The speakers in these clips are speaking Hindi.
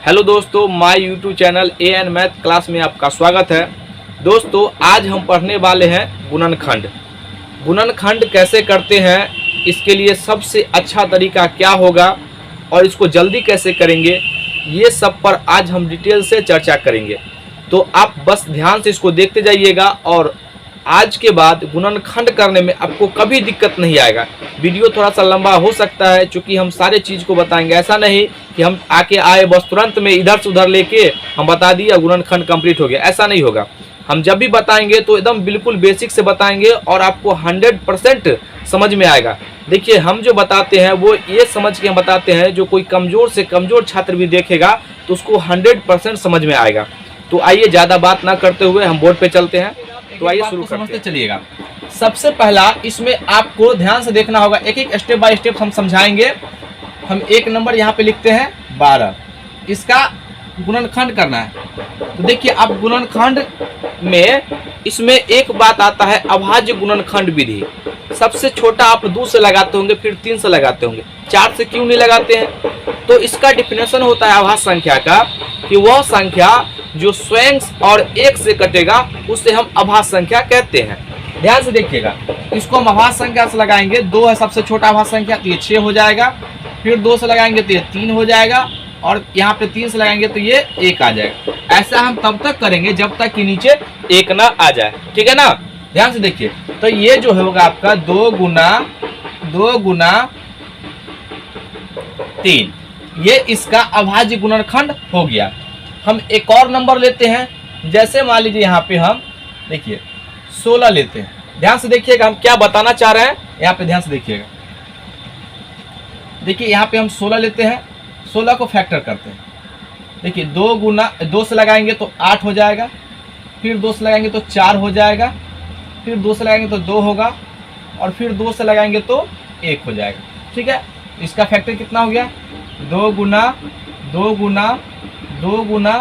हेलो दोस्तों, my YouTube channel AN math class में आपका स्वागत है। दोस्तों, आज हम पढ़ने वाले हैं गुणनखंड। गुणनखंड कैसे करते हैं, इसके लिए सबसे अच्छा तरीका क्या होगा और इसको जल्दी कैसे करेंगे, ये सब पर आज हम डिटेल से चर्चा करेंगे। तो आप बस ध्यान से इसको देखते जाइएगा और आज के बाद गुणनखंड करने में आपको कभी दिक्कत नहीं आएगा। वीडियो थोड़ा सा लंबा हो सकता है क्योंकि हम सारे चीज़ को बताएंगे। ऐसा नहीं कि हम आके आए बस तुरंत में इधर से उधर लेके हम बता दिया गुणनखंड कंप्लीट हो गया, ऐसा नहीं होगा। हम जब भी बताएंगे तो एकदम बिल्कुल बेसिक से बताएंगे और आपको 100% समझ में आएगा। देखिए, हम जो बताते हैं वो ये समझ के हम बताते हैं, जो कोई कमज़ोर से कमज़ोर छात्र भी देखेगा तो उसको 100% समझ में आएगा। तो आइए ज़्यादा बात ना करते हुए हम बोर्ड पे चलते हैं। तो आइए शुरू समझते चलिएगा। सबसे पहला इसमें आपको ध्यान से देखना होगा, एक एक स्टेप बाय स्टेप हम समझाएंगे। हम एक नंबर यहाँ पे लिखते हैं 12, इसका गुणनखंड करना है। तो देखिए, अब गुणनखंड में इसमें एक बात आता है अभाज्य गुणनखंड विधि। सबसे छोटा आप 2 से लगाते होंगे, फिर 3 से लगाते होंगे, 4 से क्यों नहीं लगाते हैं? तो इसका डिफिनेशन होता है अभाज्य संख्या का कि वह संख्या जो स्वयं और 1 से कटेगा उसे हम अभाज्य संख्या कहते हैं। ध्यान से देखिएगा, इसको हम अभाज्य संख्या से लगाएंगे। 2 है सबसे छोटा अभाज्य संख्या, तो ये 6 हो जाएगा। फिर 2 से लगाएंगे तो ये 3 हो जाएगा और यहाँ पे 3 से लगाएंगे तो ये 1 आ जाएगा। ऐसा हम तब तक करेंगे जब तक कि नीचे 1 ना आ जाए, ठीक है ना। ध्यान से देखिए, तो ये जो होगा आपका 2 गुना 3, ये इसका अभाज्य गुणनखंड हो गया। हम एक और नंबर लेते हैं, जैसे मान लीजिए यहाँ पे हम देखिए 16 लेते हैं। ध्यान से देखिएगा हम क्या बताना चाह रहे हैं, यहाँ पे ध्यान से देखिएगा। देखिए यहाँ पे हम 16 लेते हैं, 16 को फैक्टर करते हैं। देखिए 2 से लगाएंगे तो 8 हो जाएगा, फिर 2 से लगाएंगे तो 4 हो जाएगा, फिर 2 से लगाएंगे तो 2 होगा और फिर 2 से लगाएंगे तो 1 हो जाएगा, ठीक है। इसका फैक्टर कितना हो गया? 2 गुना।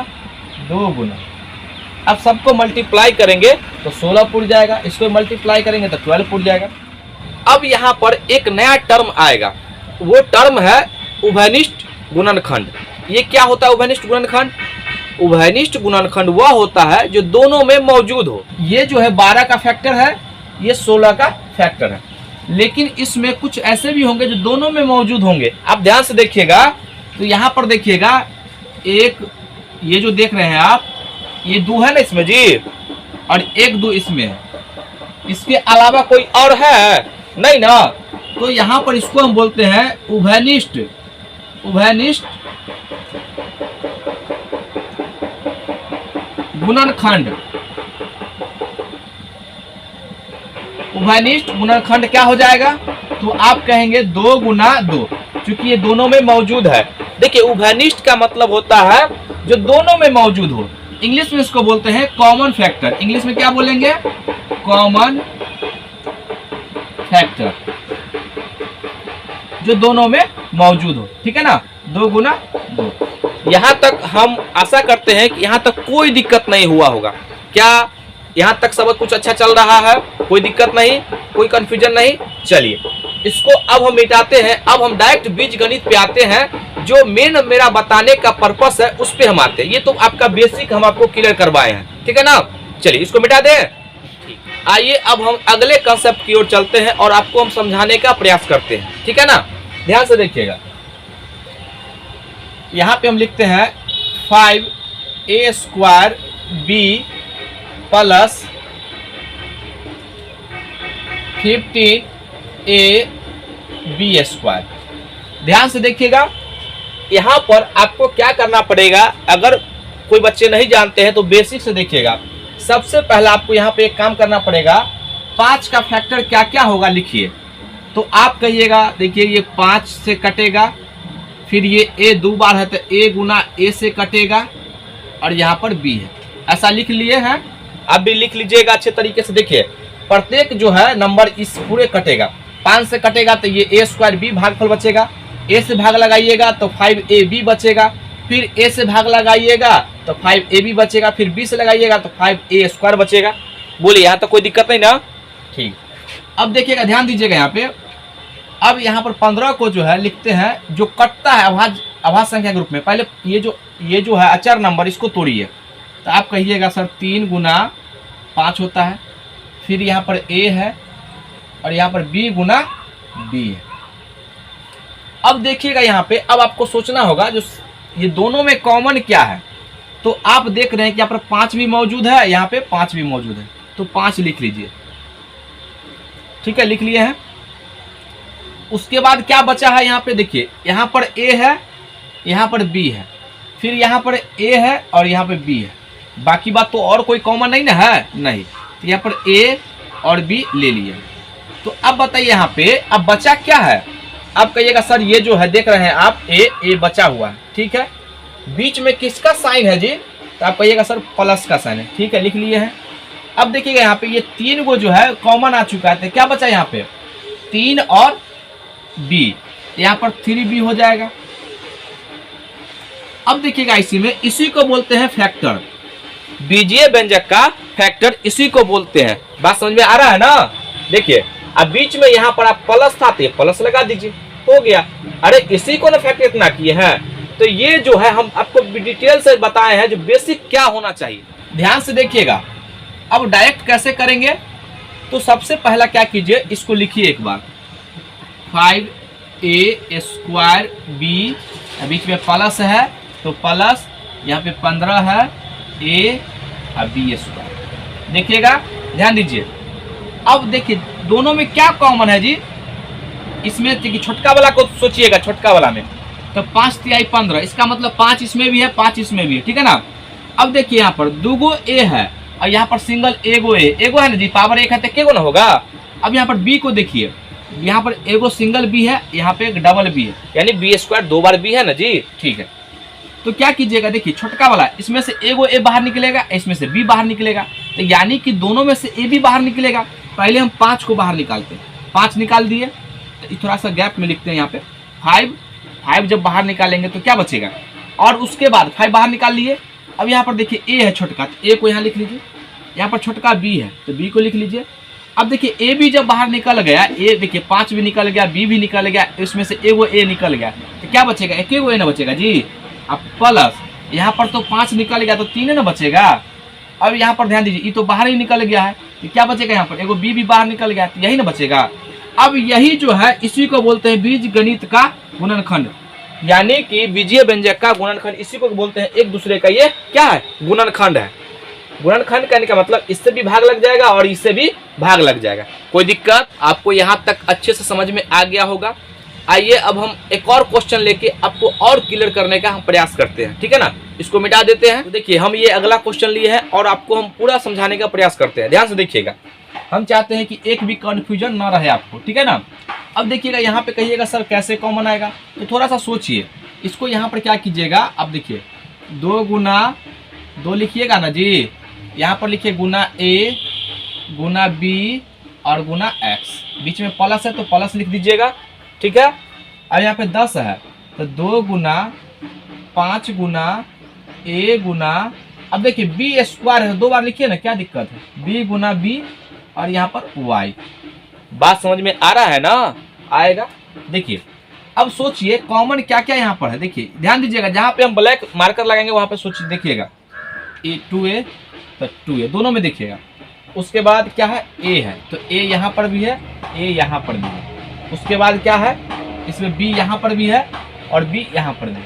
अब सबको मल्टीप्लाई करेंगे तो 16 पुर जाएगा, इसको मल्टीप्लाई करेंगे तो 12 पुर जाएगा। अब यहाँ पर एक नया टर्म आएगा, वो टर्म है उभयनिष्ठ गुणनखंड। ये क्या होता है उभयनिष्ठ गुणनखंड? उभयनिष्ठ गुणनखंड वह होता है जो दोनों में मौजूद हो। ये जो है 12 का फैक्टर है, ये 16 का फैक्टर है, लेकिन इसमें कुछ ऐसे भी होंगे जो दोनों में मौजूद होंगे। आप ध्यान से देखिएगा, तो यहाँ पर देखिएगा, एक ये जो देख रहे हैं आप, ये 2 है ना इसमें जी, और 1 2 इसमें है। इसके अलावा कोई और है नहीं ना। तो यहाँ पर इसको हम बोलते हैं उभयनिष्ठ गुणनखंड। उभयनिष्ठ गुणनखंड क्या हो जाएगा? तो आप कहेंगे 2 गुना 2, क्योंकि ये दोनों में मौजूद है। देखिए, उभयनिष्ठ का मतलब होता है जो दोनों में मौजूद हो। इंग्लिश में इसको बोलते हैं कॉमन फैक्टर। इंग्लिश में क्या बोलेंगे? कॉमन फैक्टर, जो दोनों में मौजूद हो, ठीक है ना। 2 गुना 2। यहाँ तक हम आशा करते हैं कि यहाँ तक कोई दिक्कत नहीं हुआ होगा। क्या यहाँ तक सब कुछ अच्छा चल रहा है? कोई दिक्कत नहीं, कोई कंफ्यूजन नहीं। चलिए, इसको अब हम मिटाते हैं। अब हम डायरेक्ट बीजगणित पे आते हैं, जो मेन मेरा बताने का पर्पस है उस पे हम आते हैं। ये तो आपका बेसिक हम आपको क्लियर करवाए हैं, ठीक है ना। चलिए, इसको मिटा दें। आइए अब हम अगले कंसेप्ट की ओर चलते हैं और आपको हम समझाने का प्रयास करते हैं, ठीक है ना। ध्यान से देखिएगा, यहाँ पे हम लिखते हैं 5a² b plus 15a b²। ध्यान से देखिएगा, यहाँ पर आपको क्या करना पड़ेगा। अगर कोई बच्चे नहीं जानते हैं तो बेसिक से देखिएगा। सबसे पहला आपको यहाँ पे एक काम करना पड़ेगा, 5 का फैक्टर क्या क्या होगा लिखिए। तो आप कहिएगा, देखिए ये 5 से कटेगा, फिर ये a 2 बार है तो a गुना a से कटेगा, और यहाँ पर b है। ऐसा लिख लिए हैं, आप भी लिख लीजिएगा अच्छे तरीके से। देखिए, प्रत्येक जो है नंबर इस पूरे कटेगा। 5 से कटेगा तो ये a² b भागफल बचेगा, a से भाग लगाइएगा तो 5ab बचेगा, फिर a से भाग लगाइएगा तो 5ab बचेगा, फिर b से लगाइएगा तो 5a² बचेगा। बोलिए, यहाँ तो कोई दिक्कत नहीं ना? ठीक। अब देखिएगा, ध्यान दीजिएगा यहाँ पे। अब यहाँ पर 15 को जो है लिखते हैं, जो कटता है अभाज्य संख्या के रूप में। पहले ये जो है अचर नंबर, इसको तोड़िए। तो आप कहिएगा सर 3 गुना 5 होता है, फिर यहाँ पर a है और यहाँ पर b गुना b है। अब देखिएगा यहाँ पे, अब आपको सोचना होगा जो ये दोनों में कॉमन क्या है। तो आप देख रहे हैं कि यहाँ पर 5 भी मौजूद है, यहाँ पे 5 भी मौजूद है, तो 5 लिख लीजिए। ठीक है, लिख लिए हैं। उसके बाद क्या बचा है, यहाँ पे देखिए, यहाँ पर a है, यहाँ पर b है, फिर यहाँ पर a है और यहाँ पे b है। बाकी बात तो और कोई कॉमन नहीं ना है, नहीं। तो यहाँ पर a और b ले लिए। तो अब बताइए यहाँ पे अब बचा क्या है। अब कहिएगा सर ये जो है देख रहे हैं आप a बचा हुआ है, ठीक है। बीच में किसका साइन है जी, तो आप कहिएगा सर प्लस का साइन है, ठीक है, लिख लिए हैं। अब देखिएगा यहाँ पे ये 3 को जो है कॉमन आ चुका है, तो क्या बचा यहाँ पे 3 और b, यहाँ पर 3b हो जाएगा। अब देखिएगा इसी को बोलते हैं फैक्टर, बीजीय व्यंजक का फैक्टर इसी को बोलते हैं। बात समझ में आ रहा है ना। देखिए अब बीच में यहाँ पर आप प्लस था तो प्लस लगा दीजिए, हो गया। अरे इसी को ना फैक्टर इतना किए हैं। तो ये जो है हम आपको डिटेल से बताए हैं जो बेसिक क्या होना चाहिए, ध्यान से देखिएगा। अब डायरेक्ट कैसे करेंगे, तो सबसे पहला क्या कीजिए, इसको लिखिए एक बार, 5a स्क्वायर b, बीच में प्लस है तो प्लस, यहाँ पे 15 है a और b स्क्वायर। देखिएगा, ध्यान दीजिए। अब देखिए दोनों में क्या कॉमन है जी, इसमें देखिए छोटका वाला को सोचिएगा, छोटका वाला में तो 5 तिहाई 15, इसका मतलब 5 इसमें भी है 5 इसमें भी है, ठीक है ना। अब देखिए यहाँ पर 2 गो a है और यहाँ पर सिंगल एगो है ना जी, पावर 1 है तो क्या ना होगा। अब यहाँ पर b को देखिए, यहाँ पर एगो सिंगल b है, यहाँ पे एक डबल b है, यानी b स्क्वायर 2 बार b है ना जी, ठीक है। तो क्या कीजिएगा, देखिए छोटका वाला इसमें से एगो a बाहर निकलेगा, इसमें से b बाहर निकलेगा, तो यानी कि दोनों में से a भी बाहर निकलेगा। पहले हम 5 को बाहर निकालते हैं, 5 निकाल दिए, तो थोड़ा सा गैप में लिखते हैं यहाँ पे 5 जब बाहर निकालेंगे तो क्या बचेगा, और उसके बाद 5 बाहर निकाल लिए। अब यहाँ पर देखिए a है छोटका, तो a को यहाँ लिख लीजिए, यहाँ पर छोटका b है तो b को लिख लीजिए। अब देखिए a भी जब बाहर निकल गया, a देखिए 5 भी निकल गया, b भी निकल गया, इसमें से एगो a निकल गया, तो क्या बचेगा, एक एगो a ना बचेगा जी। अब प्लस यहाँ पर तो 5 निकल गया तो 3 ना बचेगा। अब यहाँ पर ध्यान दीजिए, ये तो बाहर ही निकल गया है, तो क्या बचेगा, यहाँ पर एगो b भी बाहर निकल गया, तो यही ना बचेगा। अब यही जो है इसी को बोलते हैं बीज गणित का गुणनखंड, यानी कि बीजीय व्यंजक का गुणनखंड, इसी को बोलते हैं। एक दूसरे का ये क्या है, गुणनखंड है। गुणनखंड कहने का मतलब इससे भी भाग लग जाएगा और इससे भी भाग लग जाएगा। कोई दिक्कत, आपको यहाँ तक अच्छे से समझ में आ गया होगा। आइए अब हम एक और क्वेश्चन लेके आपको और क्लियर करने का हम प्रयास करते हैं, ठीक है ना। इसको मिटा देते हैं। तो देखिए हम ये अगला क्वेश्चन लिए हैं और आपको हम पूरा समझाने का प्रयास करते हैं, ध्यान से देखिएगा। हम चाहते हैं कि एक भी कंफ्यूजन ना रहे आपको, ठीक है ना। अब देखिएगा यहाँ पे कहिएगा सर कैसे कॉमन आएगा, तो थोड़ा सा सोचिए। इसको यहाँ पर क्या कीजिएगा, अब देखिए 2 गुना 2 लिखिएगा ना जी, यहाँ पर लिखिए गुना a गुना b और गुना x, बीच में प्लस है तो प्लस लिख दीजिएगा, ठीक है। अब यहाँ पे 10 है तो 2 गुना 5 गुना a गुना, अब देखिए b स्क्वायर है, 2 बार लिखिए ना, क्या दिक्कत है, b गुना b और यहाँ पर y। बात समझ में आ रहा है ना, आएगा। देखिए अब सोचिए कॉमन क्या क्या यहाँ पर है, देखिए ध्यान दीजिएगा। जहाँ पे हम ब्लैक मार्कर लगाएंगे वहाँ पे सोचिए, देखिएगा 2a तो 2a दोनों में देखिएगा। उसके बाद क्या है, a है तो a यहाँ पर भी है, a यहाँ पर भी है। उसके बाद क्या है, इसमें b यहाँ पर भी है और b यहाँ पर भी।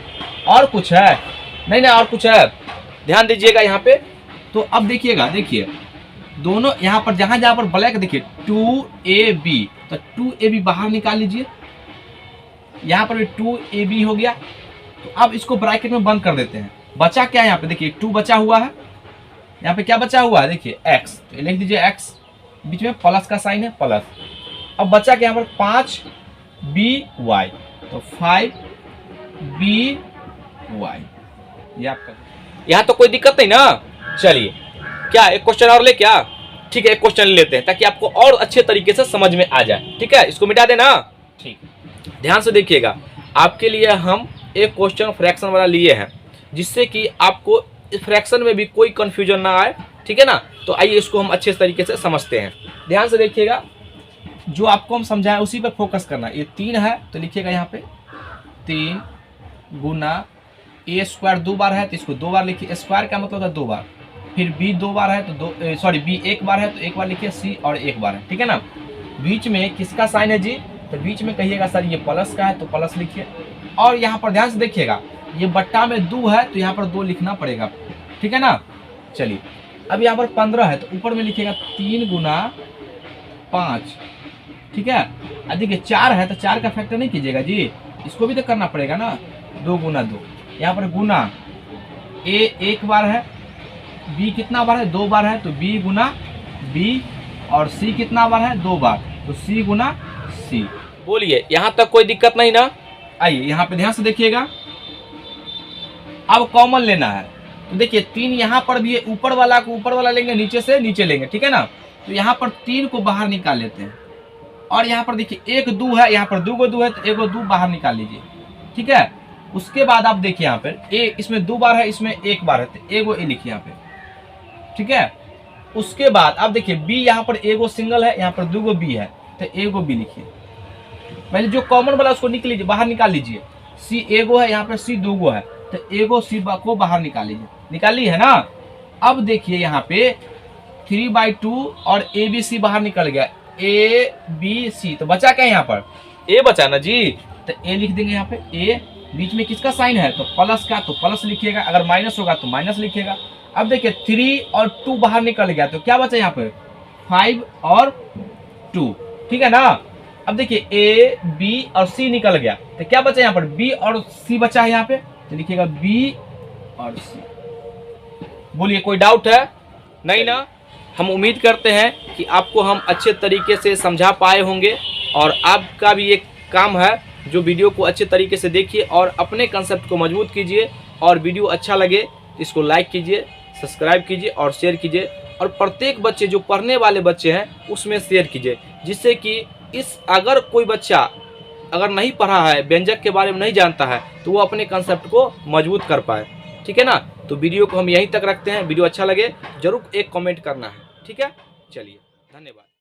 और कुछ है नहीं ना, और कुछ है, ध्यान दीजिएगा यहाँ पे। तो अब देखिएगा, देखिए दोनों यहाँ पर जहाँ जहाँ पर ब्लैक देखिए 2ab, तो 2ab बाहर निकाल लीजिए, यहाँ पर भी 2ab हो गया। तो अब इसको ब्रैकेट में बंद कर देते हैं। बचा क्या है यहाँ पे, देखिए 2 बचा हुआ है, यहाँ पे क्या बचा हुआ है, देखिए x, तो लिख दीजिए x, बीच में प्लस का साइन है प्लस। अब बचा क्या यहाँ पर 5by, तो 5by, ये आपका। यहाँ तो कोई दिक्कत नहीं ना। चलिए क्या एक क्वेश्चन और ले क्या, ठीक है एक क्वेश्चन लेते हैं ताकि आपको और अच्छे तरीके से समझ में आ जाए, ठीक है। इसको मिटा देना, ठीक। ध्यान से देखिएगा, आपके लिए हम एक क्वेश्चन फ्रैक्शन वाला लिए हैं जिससे कि आपको इस फ्रैक्शन में भी कोई कंफ्यूजन ना आए, ठीक है ना। तो आइए इसको हम अच्छे तरीके से समझते हैं। ध्यान से देखिएगा, जो आपको हम समझाएं उसी पर फोकस करना। ये 3 है तो लिखिएगा यहाँ पे 3 गुना ए स्क्वायर 2 बार है तो इसको 2 बार लिखिए, स्क्वायर का मतलब है 2 बार, फिर बी 2 बार है तो बी 1 बार है तो 1 बार लिखिए, सी और 1 बार है, ठीक है ना। बीच में किसका साइन है जी, तो बीच में कहिएगा सर ये प्लस का है तो प्लस लिखिए, और यहाँ पर ध्यान से देखिएगा ये बट्टा में 2 है तो यहाँ पर 2 लिखना पड़ेगा, ठीक है ना। चलिए अब यहाँ पर 15 है तो ऊपर में लिखिएगा 3 गुना 5, ठीक है। देखिए 4 है तो 4 का फैक्टर नहीं कीजिएगा जी, इसको भी तो करना पड़ेगा ना, 2 गुना 2, यहाँ पर गुना ए 1 बार है, बी कितना बार है 2 बार है तो बी गुना बी, और सी कितना बार है 2 बार तो सी गुना सी। बोलिए यहाँ तक कोई दिक्कत नहीं ना। आइए यहाँ पे ध्यान से देखिएगा, अब कॉमन लेना है तो देखिए 3 यहाँ पर भी है, ऊपर वाला को ऊपर वाला लेंगे, नीचे से नीचे लेंगे, ठीक है ना। तो यहाँ पर 3 को बाहर निकाल लेते हैं, और यहाँ पर देखिए 1 2 है, यहाँ पर 2 को 2 है तो 1 को 2 बाहर निकाल लीजिए, ठीक है। उसके बाद आप देखिए यहाँ पर ए इसमें 2 बार है, इसमें 1 बार है तो एगो ए लिखिए यहाँ पे, ठीक है। उसके बाद आप देखिए बी यहाँ पर एगो सिंगल है, यहाँ पर 2 गो बी है तो एगो बी लिखिए, पहले जो कॉमन वाला उसको निकल लीजिए, बाहर निकाल लीजिए। सी एगो है, यहाँ पर सी 2 गो है तो एगो सी को बाहर निकाल लीजिए, निकाली है ना। अब देखिए यहाँ पे 3/2 और ए बी सी बाहर निकल गया, ए बी सी तो बचा क्या यहाँ पर ए बचा ना जी, तो ए लिख देंगे यहाँ पे। ए बीच में किसका साइन है तो प्लस का, तो प्लस लिखिएगा, अगर माइनस होगा तो माइनस लिखिएगा। अब देखिए 3 और 2 बाहर निकल गया तो क्या बचा यहाँ पे 5 और 2, ठीक है ना। अब देखिए ए बी और सी निकल गया तो क्या बचा यहाँ पर बी और सी बचा है यहाँ पे, तो लिखिएगा बी और सी। बोलिए कोई डाउट है नहीं ना। हम उम्मीद करते हैं कि आपको हम अच्छे तरीके से समझा पाए होंगे, और आपका भी एक काम है जो वीडियो को अच्छे तरीके से देखिए और अपने कंसेप्ट को मजबूत कीजिए, और वीडियो अच्छा लगे इसको लाइक कीजिए, सब्सक्राइब कीजिए और शेयर कीजिए, और प्रत्येक बच्चे जो पढ़ने वाले बच्चे हैं उसमें शेयर कीजिए, जिससे कि अगर कोई बच्चा अगर नहीं पढ़ा है, व्यंजक के बारे में नहीं जानता है, तो वो अपने कंसेप्ट को मजबूत कर पाए, ठीक है ना। तो वीडियो को हम यहीं तक रखते हैं, वीडियो अच्छा लगे जरूर एक कमेंट करना है, ठीक है। चलिए धन्यवाद।